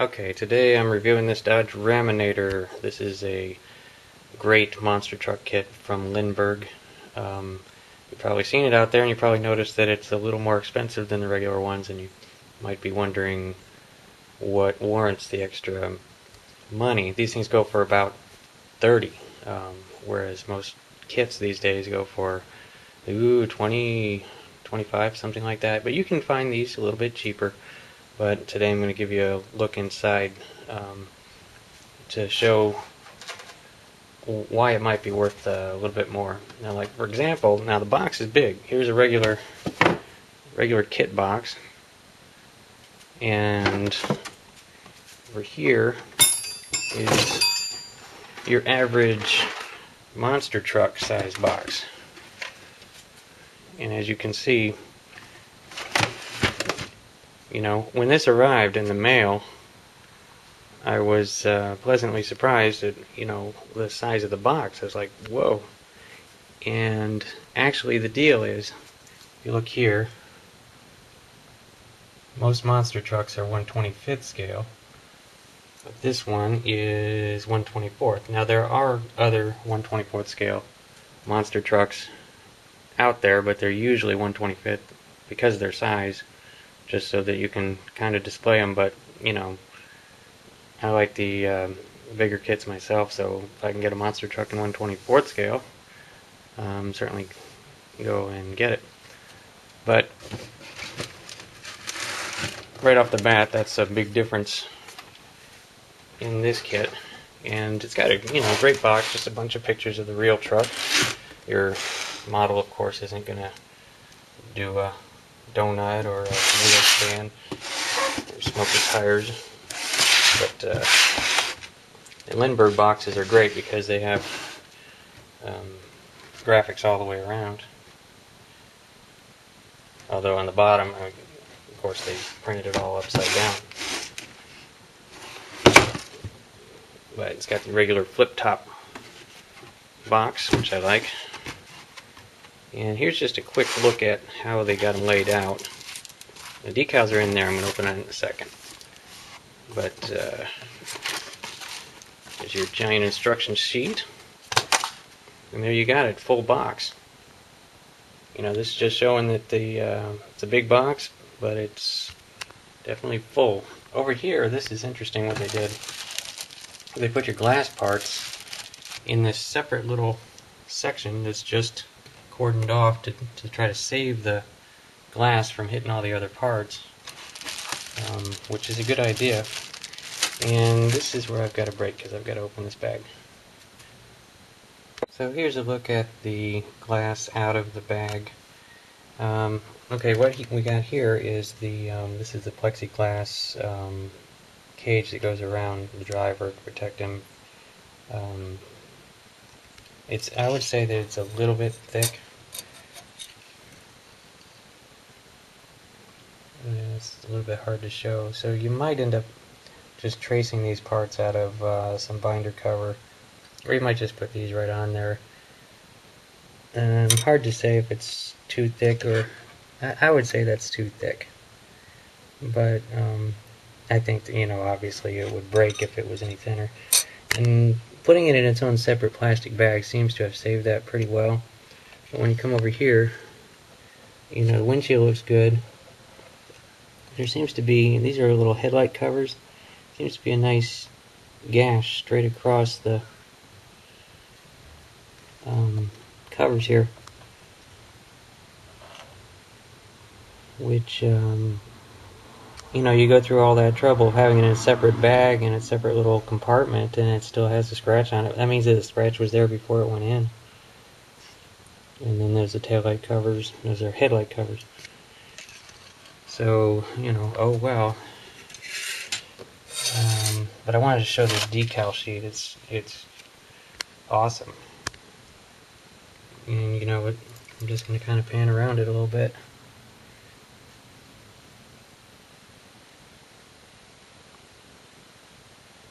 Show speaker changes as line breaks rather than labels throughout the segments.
Okay, today I'm reviewing this Dodge Raminator. This is a great monster truck kit from Lindberg. You've probably seen it out there, and you probably noticed that it's a little more expensive than the regular ones, and you might be wondering what warrants the extra money. These things go for about $30, whereas most kits these days go for 20, 25, something like that. But you can find these a little bit cheaper. But today I'm going to give you a look inside to show why it might be worth a little bit more. Now, like for example, now the box is big. Here's a regular kit box, and over here is your average monster truck size box. And as you can see, when this arrived in the mail, I was pleasantly surprised at, the size of the box. I was like, whoa. And actually the deal is, if you look here, most monster trucks are 1/25th scale, but this one is 1/24th. Now there are other 1/24th scale monster trucks out there, but they're usually 1/25th because of their size, just so that you can kind of display them. But I like the bigger kits myself, so if I can get a monster truck in 1/24th scale, certainly go and get it. But right off the bat, that's a big difference in this kit. And it's got a great box, just a bunch of pictures of the real truck. Your model, of course, isn't going to do a donut or a wheel stand or smoky tires. But the Lindberg boxes are great because they have graphics all the way around. Although on the bottom, of course, they printed it all upside down. But it's got the regular flip-top box, which I like. And here's just a quick look at how they got them laid out. The decals are in there. I'm going to open it in a second. But there's your giant instruction sheet. And there you got it, full box. This is just showing that it's a big box, but it's definitely full. Over here, this is interesting what they did. They put your glass parts in this separate little section that's just cordoned off to try to save the glass from hitting all the other parts, which is a good idea. And this is where I've got to break because I've got to open this bag. So here's a look at the glass out of the bag. Okay, what we got here is this is the plexiglass cage that goes around the driver to protect him. I would say that it's a little bit thick. It's a little bit hard to show, so you might end up just tracing these parts out of some binder cover, or you might just put these right on there. Hard to say if it's too thick, or I would say that's too thick. But I think that, obviously it would break if it was any thinner. And putting it in its own separate plastic bag seems to have saved that pretty well. But when you come over here, the windshield looks good. There seems to be, these are little headlight covers. Seems to be a nice gash straight across the covers here, which you go through all that trouble of having it in a separate bag in a separate little compartment, and it still has a scratch on it. That means that the scratch was there before it went in. And then there's the taillight covers. Those are headlight covers. So, oh well. But I wanted to show this decal sheet. It's awesome. And you know what? I'm just going to kind of pan around it a little bit.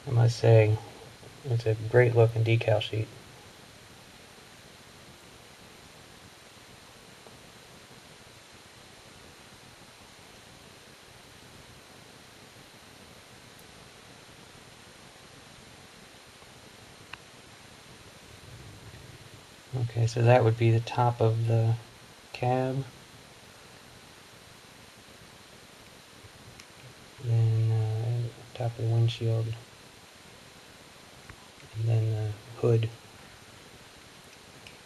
I must say, it's a great looking decal sheet. Okay, so that would be the top of the cab. Then top of the windshield. And then the hood.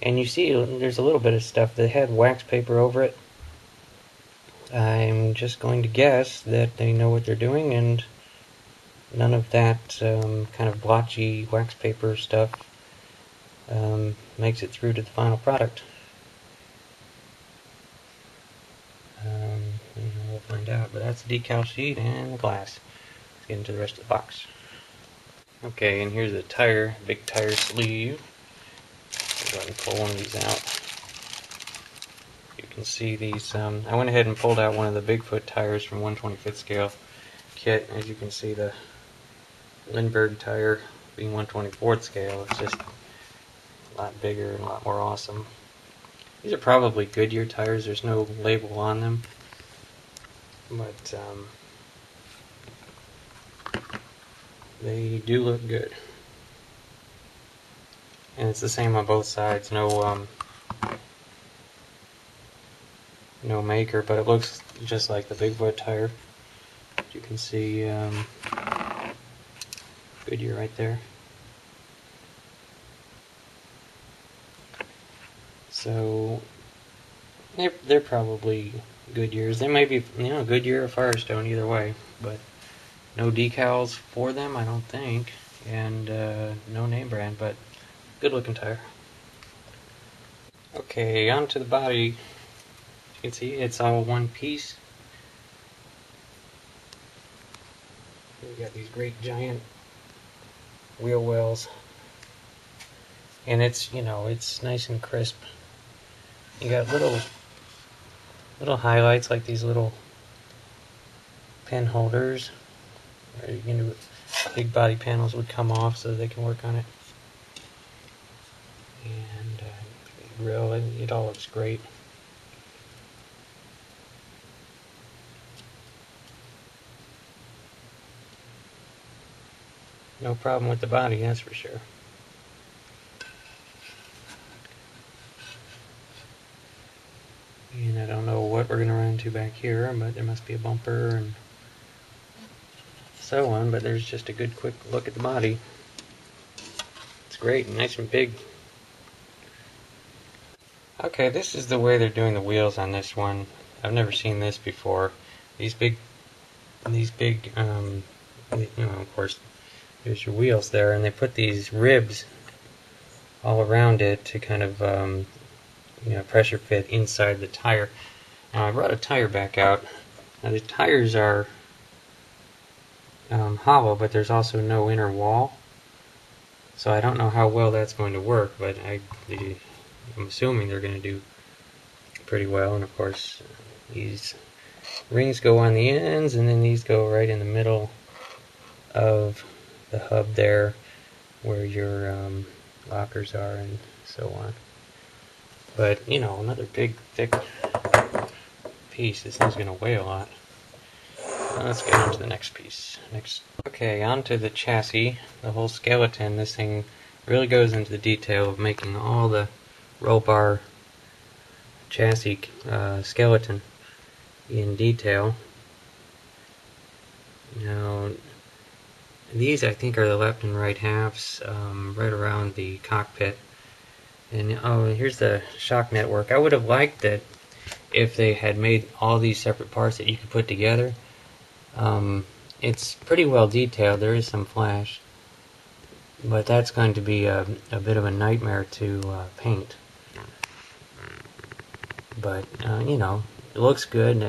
And you see there's a little bit of stuff. They had wax paper over it. I'm just going to guess that they know what they're doing, and none of that kind of blotchy wax paper stuff makes it through to the final product. We'll find out, but that's the decal sheet and the glass. Let's get into the rest of the box. Okay, and here's the tire, big tire sleeve. I'll go ahead and pull one of these out. You can see these, I went ahead and pulled out one of the Bigfoot tires from 1/25th scale kit. As you can see, the Lindberg tire being 1/24th scale, it's just a lot bigger and a lot more awesome. These are probably Goodyear tires, there's no label on them, but they do look good. And it's the same on both sides, no maker, but it looks just like the Bigfoot tire. You can see Goodyear right there. So they're probably Goodyears. They might be, Goodyear or Firestone, either way, but no decals for them, I don't think, and no name brand, but good looking tire. Okay, onto the body. You can see it's all one piece. We got these great giant wheel wells, and it's it's nice and crisp. You got little highlights like these little pen holders, where big body panels would come off so they can work on it. And grill, it all looks great. No problem with the body, that's for sure. And I don't know what we're going to run into back here, but there must be a bumper and so on, but there's just a good quick look at the body. It's great, nice and big. Okay, this is the way they're doing the wheels on this one. I've never seen this before. These big, of course, there's your wheels there, and they put these ribs all around it to kind of, pressure fit inside the tire. Now I brought a tire back out. Now the tires are hollow, but there's also no inner wall. So I don't know how well that's going to work, but I'm assuming they're going to do pretty well. And of course, these rings go on the ends, and then these go right in the middle of the hub there, where your lockers are and so on. But another big, thick piece. This thing's going to weigh a lot. Let's get on to the next piece. Okay, onto the chassis, the whole skeleton. This thing really goes into the detail of making all the roll bar chassis skeleton in detail. Now, these I think are the left and right halves, right around the cockpit. And here's the shock network. I would have liked that if they had made all these separate parts that you could put together. It's pretty well detailed. There is some flash, but that's going to be a bit of a nightmare to paint. But it looks good.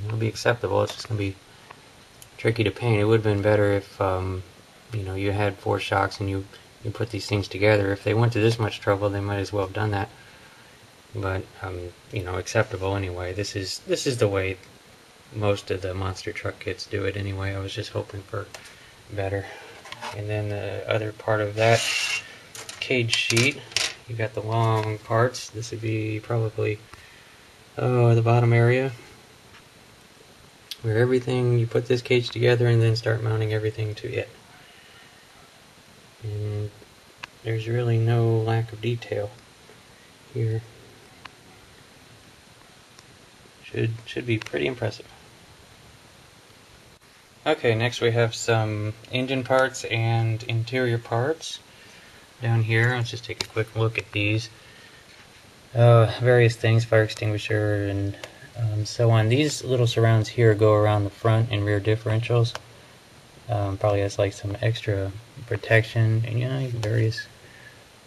It'll be acceptable. It's just going to be tricky to paint. It would have been better if you had 4 shocks and you put these things together. If they went to this much trouble, they might as well have done that. But acceptable anyway. This is the way most of the monster truck kits do it anyway. I was just hoping for better. And then the other part of that cage sheet, you got the long parts. This would be probably the bottom area, where you put this cage together and then start mounting everything to it. And there's really no lack of detail. here. Should be pretty impressive. Okay, next we have some engine parts and interior parts down here. Let's just take a quick look at these. Various things, fire extinguisher and so on. These little surrounds here go around the front and rear differentials. Probably has like some extra protection, and various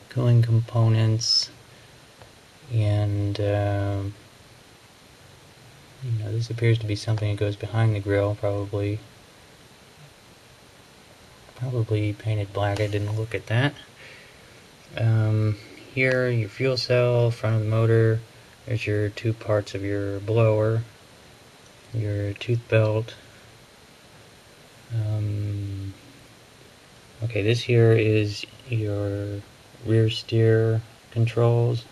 cooling components, and this appears to be something that goes behind the grill, probably painted black. I didn't look at that. Here, your fuel cell, front of the motor. There's your two parts of your blower, your tooth belt. Okay, this here is your rear steer controls.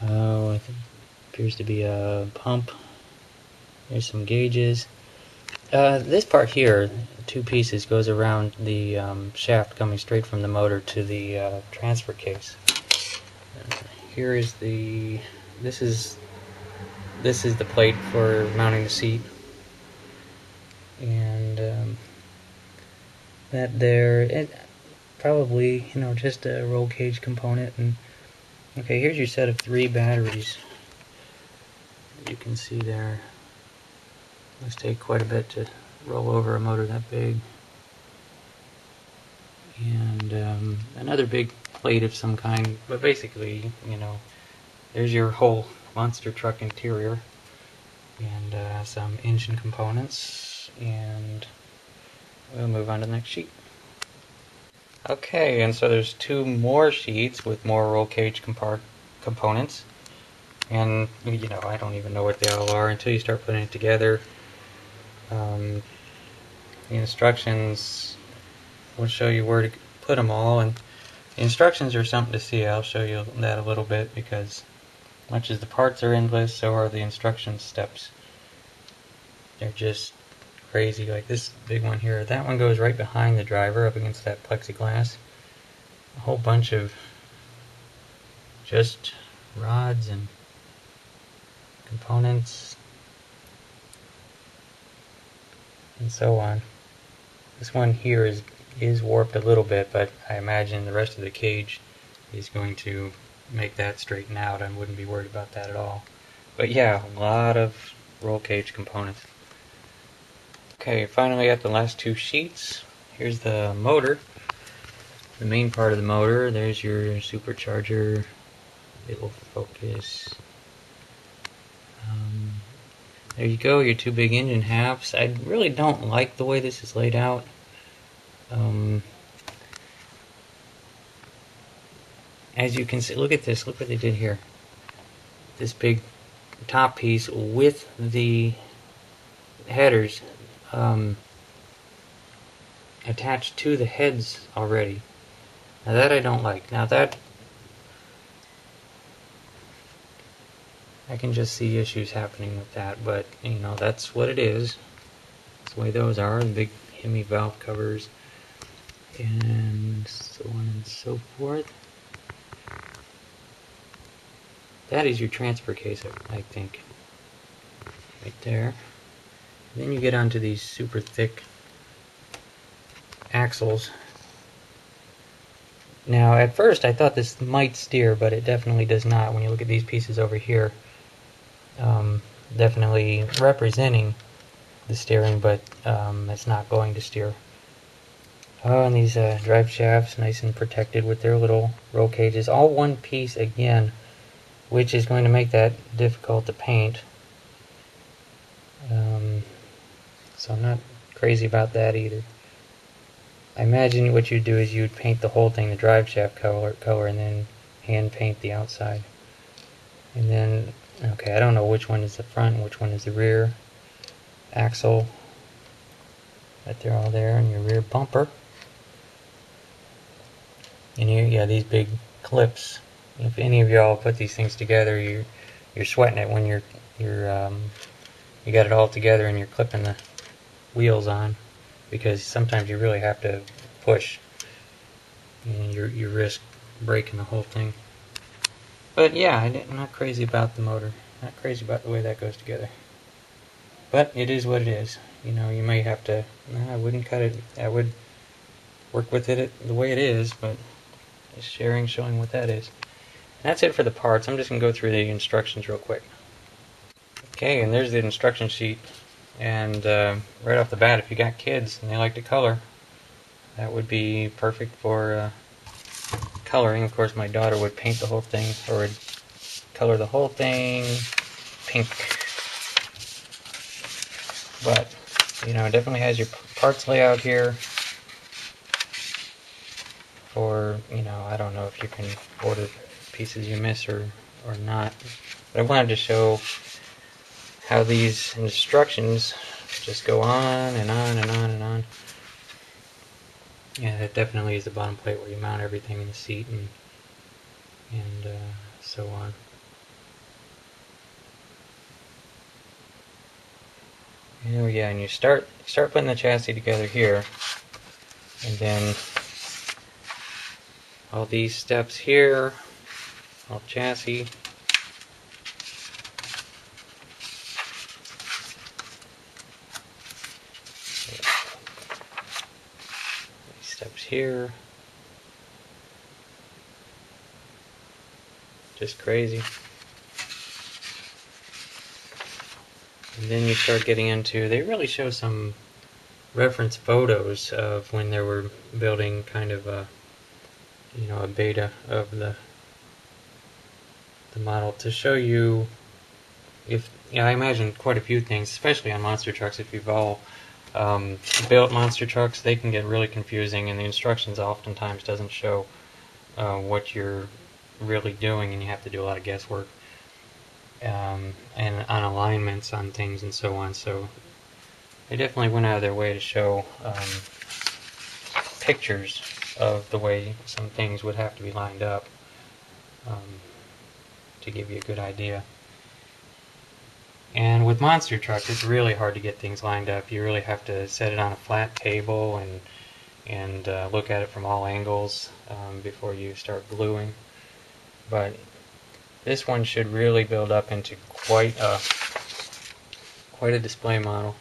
I think appears to be a pump. There's some gauges. This part here, two pieces, goes around the shaft coming straight from the motor to the transfer case. Here is this is the plate for mounting the seat, and that there, it probably just a roll cage component. And okay, here's your set of 3 batteries. You can see there. Must take quite a bit to roll over a motor that big. And another big plate of some kind, but basically, there's your whole monster truck interior, and some engine components, and we'll move on to the next sheet. Okay, and so there's 2 more sheets with more roll cage components, and I don't even know what they all are until you start putting it together. The instructions will show you where to put them all, and the instructions are something to see. I'll show you that a little bit, because much as the parts are endless, so are the instruction steps. They're just crazy. Like this big one here, that one goes right behind the driver up against that plexiglass. A whole bunch of just rods and components and so on. This one here is warped a little bit, but I imagine the rest of the cage is going to make that straighten out. I wouldn't be worried about that at all. But yeah, a lot of roll cage components. Okay, finally at the last 2 sheets. Here's the motor, the main part of the motor. There's your supercharger. It will focus. There you go, your 2 big engine halves. I really don't like the way this is laid out. As you can see, look at this, look what they did here. This big top piece with the headers attached to the heads already. Now that I don't like. Now that I can just see issues happening with that, but that's what it is. That's the way those are, the big Hemi valve covers, and so on and so forth. That is your transfer case, I think. Right there. And then you get onto these super thick axles. Now, at first I thought this might steer, but it definitely does not. When you look at these pieces over here, definitely representing the steering, but it's not going to steer. Oh, and these drive shafts, nice and protected with their little roll cages. All one piece again, which is going to make that difficult to paint. So I'm not crazy about that either. I imagine what you'd do is you'd paint the whole thing the drive shaft color and then hand paint the outside. And then, okay, I don't know which one is the front and which one is the rear axle, but they're all there, and your rear bumper. And here, yeah, these big clips. If any of y'all put these things together, you're sweating it when you got it all together and you're clipping the wheels on, because sometimes you really have to push, and you risk breaking the whole thing. But yeah, I'm not crazy about the motor. Not crazy about the way that goes together. But it is what it is. You know, you may have to... No, I wouldn't cut it. I would work with it the way it is, but just showing what that is. And that's it for the parts. I'm just going to go through the instructions real quick. Okay, and there's the instruction sheet. And right off the bat, if you got kids and they like to color, that would be perfect for coloring. Of course, my daughter would paint the whole thing, or would color the whole thing pink. But, you know, it definitely has your parts layout here for, you know, I don't know if you can order pieces you miss or not. But I wanted to show how these instructions just go on and on and on and on. Yeah, that definitely is the bottom plate where you mount everything in the seat and so on. Oh yeah, and you start putting the chassis together here, and then all these steps here, all chassis. These steps here. Just crazy. And then you start getting into, they really show some reference photos of when they were building kind of a, you know, a beta of the model to show you if, yeah, I imagine quite a few things, especially on monster trucks. If you've all built monster trucks, they can get really confusing, and the instructions oftentimes doesn't show what you're really doing, and you have to do a lot of guesswork and on alignments on things and so on. So they definitely went out of their way to show pictures of the way some things would have to be lined up to give you a good idea. And with monster trucks, it's really hard to get things lined up. You really have to set it on a flat table and look at it from all angles before you start gluing. But this one should really build up into quite a display model.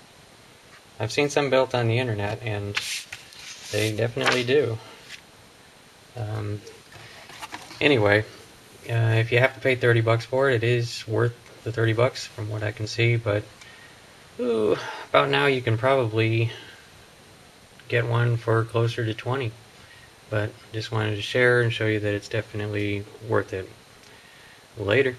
I've seen some built on the internet, and they definitely do. Anyway, if you have to pay $30 for it, it is worth the $30 from what I can see. But about now you can probably get one for closer to $20. But just wanted to share and show you that it's definitely worth it. Later.